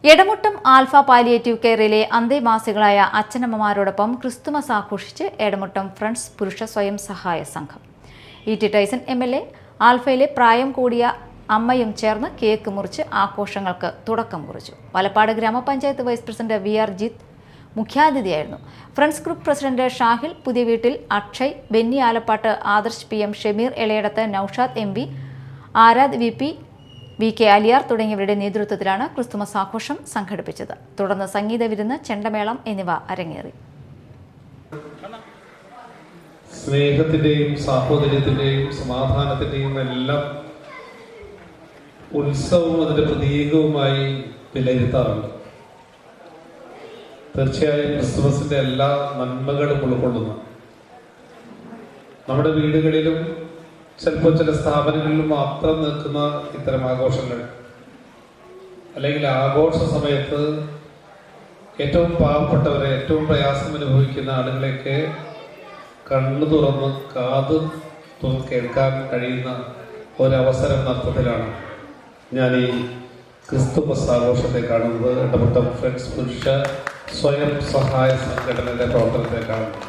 Edamuttam alpha palliative കെയറിലെ അന്തേവാസികളായ അച്ഛനമ്മമാരോടൊപ്പം Christmas ആഘോഷിച്ച് Edamuttam friends പുരുഷ സ്വയം സഹായ സംഘം. ഇ.ടി. ടൈസൺ എം.എൽ.എ, ആൽഫയിലെ പ്രായം കൂടിയ അമ്മയും ചേർന്ന് കേക്ക് മുറിച്ച് ആഘോഷങ്ങൾക്ക് തുടക്കം കുറിച്ചു. വലപ്പാട് ഗ്രാമപഞ്ചായത്ത് വൈസ് പ്രസിഡന്റ് വി.ആർ. ജിത്ത് മുഖ്യാതിഥിയായിരുന്നു. ഫ്രണ്ട്സ് ഗ്രൂപ്പ് പ്രസിഡന്റ് ഷാഹിൽ പുതിയ വീട്ടിൽ, Akshay, Benny Alappatt, Adarsh P M, Shameer Elayadath, Naushad M V, Arad V P, V K. Aliyar തുടങ്ങിയവരുടെ നേതൃത്വത്തിലാണ് ക്രിസ്തുമസ് ആഘോഷം സംഘടിപ്പിച്ചത്. തുടർന്ന് സംഗീത വിരുന്ന്, ചെണ്ടമേളം എന്നിവ അരങ്ങേറി. സ്നേഹത്തിന്റെയും സാഹോദര്യത്തിന്റെയും സമാധാനത്തിന്റെയും എല്ലാം ഉത്സവവും അതിന്റെ പ്രതീകവുമായി വിലയിരുത്താറുണ്ട്. തീർച്ചയായും ക്രിസ്തുമസിന്റെ എല്ലാ നന്മകളും ഉൾക്കൊള്ളുന്നു. നമ്മുടെ വീടുകളിലും ചിലപ്പോൾ ചില സ്ഥാപനങ്ങളിലും മാത്രം നിൽക്കുന്ന ഇത്തരം ആഘോഷങ്ങൾ, അല്ലെങ്കിൽ ആഘോഷ സമയത്ത് ഏറ്റവും പാവപ്പെട്ടവരെ, ഏറ്റവും പ്രയാസം അനുഭവിക്കുന്ന ആളുകളെയൊക്കെ കണ്ണു തുറന്ന് കാത് തുറന്ന് കേൾക്കാൻ കഴിയുന്ന ഒരവസരം അർത്ഥത്തിലാണ് ഞാൻ ഈ ക്രിസ്തുമസ് ആഘോഷത്തെ കാണുന്നത്. എടമുട്ടം ഫ്രണ്ട്സ് പുരുഷ സ്വയം സഹായ സംഘടനയുടെ പ്രവർത്തനത്തെ കാണുന്നത്.